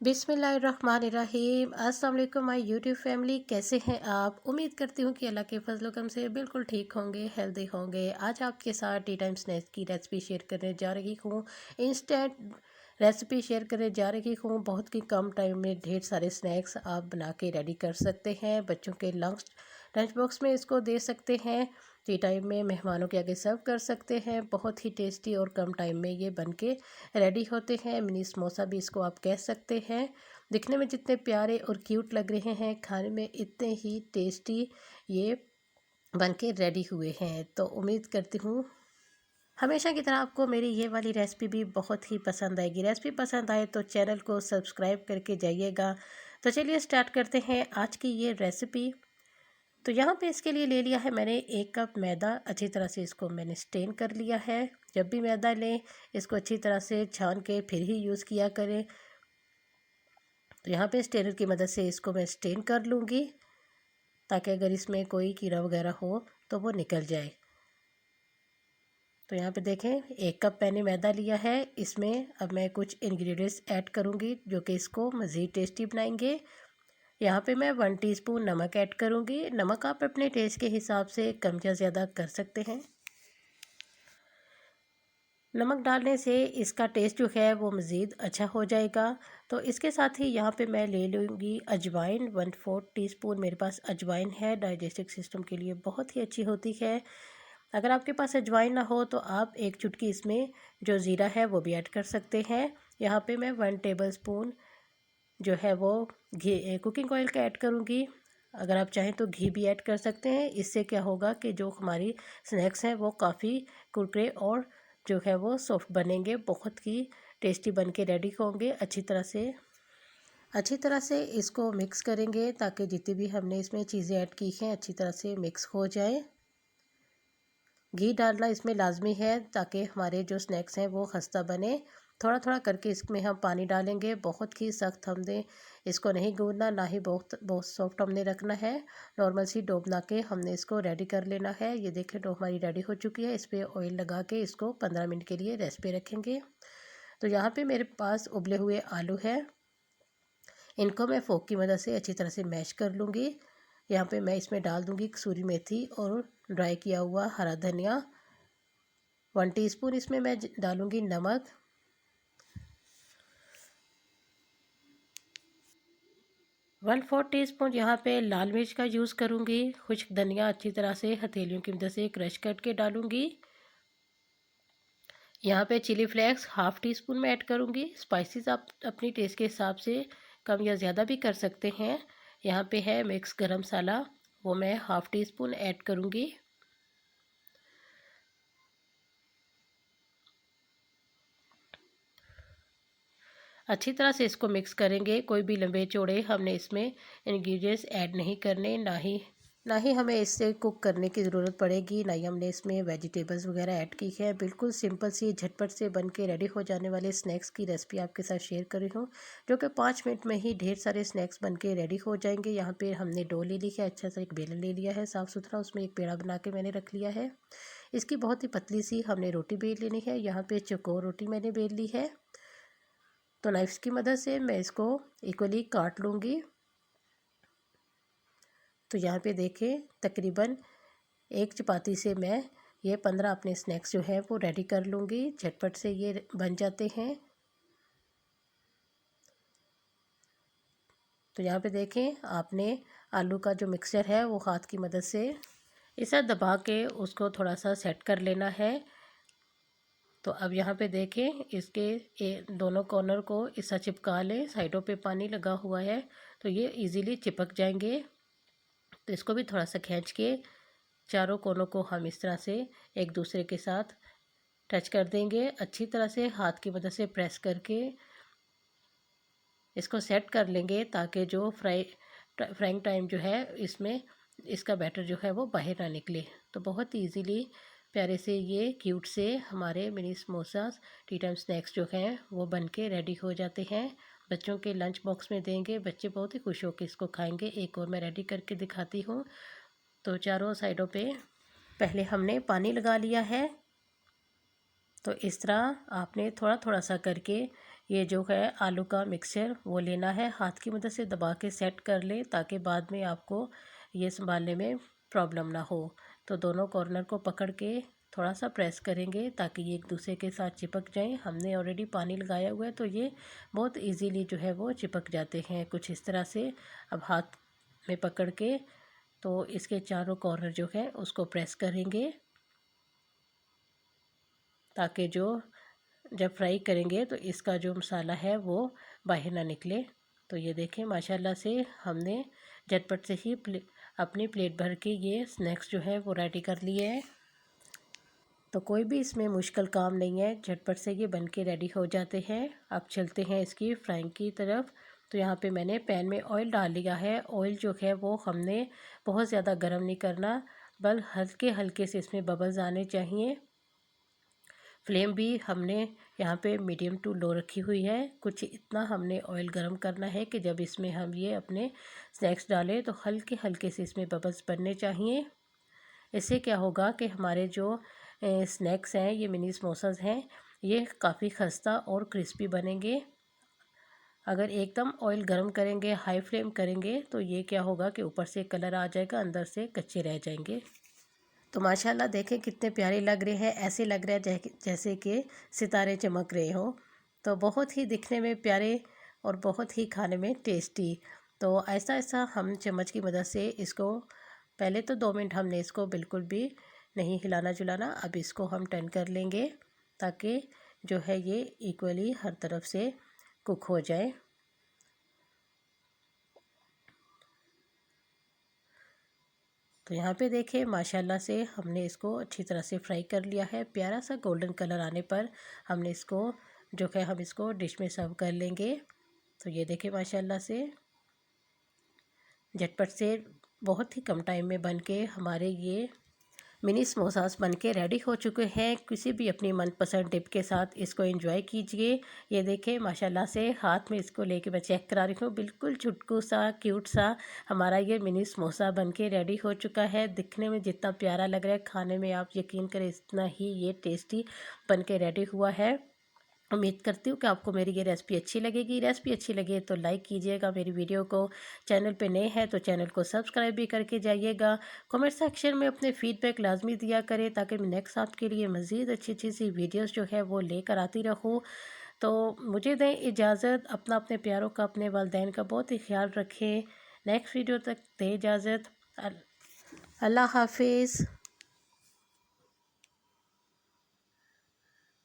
बिस्मिल्लाहिर्रहमानिर्रहीम। अस्सलाम वालेकुम माय यूट्यूब फैमिली, कैसे हैं आप? उम्मीद करती हूँ कि अल्लाह के फजल करम से बिल्कुल ठीक होंगे, हेल्दी होंगे। आज आपके साथ टी टाइम स्नैक्स की रेसिपी शेयर करने जा रही हूँ। इंस्टेंट रेसिपी शेयर करने जा रही हूँ। बहुत ही कम टाइम में ढेर सारे स्नैक्स आप बना के रेडी कर सकते हैं। बच्चों के लंच बॉक्स में इसको दे सकते हैं। टी टाइम में मेहमानों के आगे सर्व कर सकते हैं। बहुत ही टेस्टी और कम टाइम में ये बन के रेडी होते हैं। मिनी समोसा भी इसको आप कह सकते हैं। दिखने में जितने प्यारे और क्यूट लग रहे हैं, खाने में इतने ही टेस्टी ये बन के रेडी हुए हैं। तो उम्मीद करती हूँ हमेशा की तरह आपको मेरी ये वाली रेसिपी भी बहुत ही पसंद आएगी। रेसिपी पसंद आए तो चैनल को सब्सक्राइब करके जाइएगा। तो चलिए स्टार्ट करते हैं आज की ये रेसिपी। तो यहाँ पे इसके लिए ले लिया है मैंने 1 कप मैदा। अच्छी तरह से इसको मैंने स्टेन कर लिया है। जब भी मैदा लें इसको अच्छी तरह से छान के फिर ही यूज़ किया करें। तो यहाँ पे स्टेनर की मदद से इसको मैं स्टेन कर लूँगी, ताकि अगर इसमें कोई कीड़ा वगैरह हो तो वो निकल जाए। तो यहाँ पे देखें 1 कप मैंने मैदा लिया है। इसमें अब मैं कुछ इंग्रेडिएंट्स ऐड करूँगी जो कि इसको मज़ीद टेस्टी बनाएंगे। यहाँ पे मैं 1 टीस्पून नमक ऐड करूँगी। नमक आप अपने टेस्ट के हिसाब से कम या ज़्यादा कर सकते हैं। नमक डालने से इसका टेस्ट जो है वो मज़ीद अच्छा हो जाएगा। तो इसके साथ ही यहाँ पे मैं ले लूँगी अजवाइन। 1/4 टीस्पून मेरे पास अजवाइन है। डाइजेस्टिव सिस्टम के लिए बहुत ही अच्छी होती है। अगर आपके पास अजवाइन ना हो तो आप 1 चुटकी इसमें जो ज़ीरा है वो भी ऐड कर सकते हैं। यहाँ पे मैं 1 टेबलस्पून जो है वो घी कुकिंग ऑयल का ऐड करूँगी। अगर आप चाहें तो घी भी ऐड कर सकते हैं। इससे क्या होगा कि जो हमारी स्नैक्स हैं वो काफ़ी कुरकुरे और जो है वो सॉफ्ट बनेंगे, बहुत ही टेस्टी बन के रेडी होंगे। अच्छी तरह से इसको मिक्स करेंगे ताकि जितनी भी हमने इसमें चीज़ें ऐड की हैं अच्छी तरह से मिक्स हो जाए। घी डालना इसमें लाजमी है ताकि हमारे जो स्नैक्स हैं वो खस्ता बने। थोड़ा थोड़ा करके इसमें हम पानी डालेंगे। बहुत ही सख्त हमने इसको नहीं गूंदना, ना ही बहुत बहुत सॉफ्ट हमने रखना है। नॉर्मल सी डो बना के हमने इसको रेडी कर लेना है। ये देखें डो हमारी रेडी हो चुकी है। इस पर ऑयल लगा के इसको 15 मिनट के लिए रेस्ट पे रखेंगे। तो यहाँ पे मेरे पास उबले हुए आलू है। इनको मैं फोक की मदद से अच्छी तरह से मैश कर लूँगी। यहाँ पे मैं इसमें डाल दूँगी कसूरी मेथी और ड्राई किया हुआ हरा धनिया। 1 टीस्पून इसमें मैं डालूँगी नमक। 1/4 टीस्पून यहाँ पे लाल मिर्च का यूज़ करूँगी। खुश्क धनिया अच्छी तरह से हथेलियों की मदद से क्रश करके डालूँगी। यहाँ पे चिली फ्लेक्स 1/2 टीस्पून में ऐड करूँगी। स्पाइसेस आप अपनी टेस्ट के हिसाब से कम या ज़्यादा भी कर सकते हैं। यहाँ पे है मिक्स गरम मसाला, वो मैं 1/2 टीस्पून ऐड करूँगी। अच्छी तरह से इसको मिक्स करेंगे। कोई भी लंबे चौड़े हमने इसमें इंग्रेडिएंट्स ऐड नहीं करने, ना ही हमें इससे कुक करने की ज़रूरत पड़ेगी, ना ही हमने इसमें वेजिटेबल्स वगैरह ऐड की है। बिल्कुल सिंपल सी झटपट से बन के रेडी हो जाने वाले स्नैक्स की रेसिपी आपके साथ शेयर कर रही हूँ, जो कि 5 मिनट में ही ढेर सारे स्नैक्स बन के रेडी हो जाएंगे। यहाँ पे हमने डो ले ली है, अच्छा सा एक बेलन ले लिया है साफ़ सुथरा, उसमें एक पेड़ा बना के मैंने रख लिया है। इसकी बहुत ही पतली सी हमने रोटी बेल लेनी है। यहाँ पे चौकोर रोटी मैंने बेल ली है। तो नाइफ्स की मदद से मैं इसको इक्वली काट लूँगी। तो यहाँ पे देखें तकरीबन 1 चपाती से मैं ये 15 अपने स्नैक्स जो है वो रेडी कर लूँगी। झटपट से ये बन जाते हैं। तो यहाँ पे देखें आपने आलू का जो मिक्सचर है वो हाथ की मदद से इसे दबा के उसको थोड़ा सा सेट कर लेना है। तो अब यहाँ पे देखें इसके दोनों कॉर्नर को ऐसा चिपका लें। साइडों पे पानी लगा हुआ है तो ये इजीली चिपक जाएंगे। तो इसको भी थोड़ा सा खींच के चारों कोनों को हम इस तरह से एक दूसरे के साथ टच कर देंगे। अच्छी तरह से हाथ की मदद से प्रेस करके इसको सेट कर लेंगे ताकि जो फ्राइंग टाइम जो है इसमें इसका बैटर जो है वो बाहर ना निकले। तो बहुत इजीली प्यारे से ये क्यूट से हमारे mini samosa T time snacks जो हैं वो बन के रेडी हो जाते हैं। बच्चों के लंच बॉक्स में देंगे, बच्चे बहुत ही खुश होकर इसको खाएंगे। एक और मैं रेडी करके दिखाती हूँ। तो चारों साइडों पे पहले हमने पानी लगा लिया है। तो इस तरह आपने थोड़ा थोड़ा सा करके ये जो है आलू का मिक्सचर वो लेना है, हाथ की मदद से दबा के सेट कर ले ताकि बाद में आपको ये संभालने में प्रॉब्लम ना हो। तो दोनों कॉर्नर को पकड़ के थोड़ा सा प्रेस करेंगे ताकि ये एक दूसरे के साथ चिपक जाएं। हमने ऑलरेडी पानी लगाया हुआ है तो ये बहुत इजीली जो है वो चिपक जाते हैं कुछ इस तरह से। अब हाथ में पकड़ के तो इसके चारों कॉर्नर जो है उसको प्रेस करेंगे ताकि जो जब फ्राई करेंगे तो इसका जो मसाला है वो बाहर ना निकले। तो ये देखें माशाल्लाह से हमने झटपट से ही अपनी प्लेट भर के ये स्नैक्स जो है वो रेडी कर लिए हैं। तो कोई भी इसमें मुश्किल काम नहीं है, झटपट से ये बन के रेडी हो जाते हैं। अब चलते हैं इसकी फ्राइंग की तरफ। तो यहाँ पे मैंने पैन में ऑयल डाल लिया है। ऑयल जो है वो हमने बहुत ज़्यादा गर्म नहीं करना, बस हल्के हल्के से इसमें बबल्स आने चाहिए। फ्लेम भी हमने यहाँ पे मीडियम टू लो रखी हुई है। कुछ इतना हमने ऑयल गरम करना है कि जब इसमें हम ये अपने स्नैक्स डालें तो हल्के हल्के से इसमें बबल्स बनने चाहिए। इससे क्या होगा कि हमारे जो स्नैक्स हैं, ये मिनी समोसास हैं, ये काफ़ी खस्ता और क्रिस्पी बनेंगे। अगर एकदम ऑयल गरम करेंगे, हाई फ्लेम करेंगे तो ये क्या होगा कि ऊपर से कलर आ जाएगा, अंदर से कच्चे रह जाएंगे। तो माशाल्लाह देखें कितने प्यारे लग रहे हैं, ऐसे लग रहा है जैसे कि सितारे चमक रहे हो। तो बहुत ही दिखने में प्यारे और बहुत ही खाने में टेस्टी। तो ऐसा ऐसा हम चम्मच की मदद से इसको पहले तो 2 मिनट हमने इसको बिल्कुल भी नहीं हिलाना जुलाना। अब इसको हम टर्न कर लेंगे ताकि जो है ये इक्वली हर तरफ से कुक हो जाए। तो यहाँ पे देखिए माशाल्लाह से हमने इसको अच्छी तरह से फ्राई कर लिया है। प्यारा सा गोल्डन कलर आने पर हमने इसको जो है हम इसको डिश में सर्व कर लेंगे। तो ये देखिए माशाल्लाह से झटपट से बहुत ही कम टाइम में बन के हमारे ये मिनी समोसास बन के रेडी हो चुके हैं। किसी भी अपनी मनपसंद डिप के साथ इसको एंजॉय कीजिए। ये देखें माशाल्लाह से हाथ में इसको लेके मैं चेक करा रही हूँ, बिल्कुल चुटकू सा क्यूट सा हमारा ये मिनी समोसा बन के रेडी हो चुका है। दिखने में जितना प्यारा लग रहा है, खाने में आप यकीन करें इतना ही ये टेस्टी बन के रेडी हुआ है। उम्मीद करती हूँ कि आपको मेरी ये रेसिपी अच्छी लगेगी। रेसिपी अच्छी लगे तो लाइक कीजिएगा मेरी वीडियो को। चैनल पे नए हैं तो चैनल को सब्सक्राइब भी करके जाइएगा। कमेंट सेक्शन में अपने फीडबैक लाजमी दिया करें ताकि मैं नेक्स्ट आपके लिए मज़ीद अच्छी अच्छी सी वीडियोस जो है वो लेकर आती रहूँ। तो मुझे दें इजाज़त, अपना अपने प्यारों का अपने वालिदैन का बहुत ही ख्याल रखें। नेक्स्ट वीडियो तक दें इजाज़त। अल्लाह हाफिज़।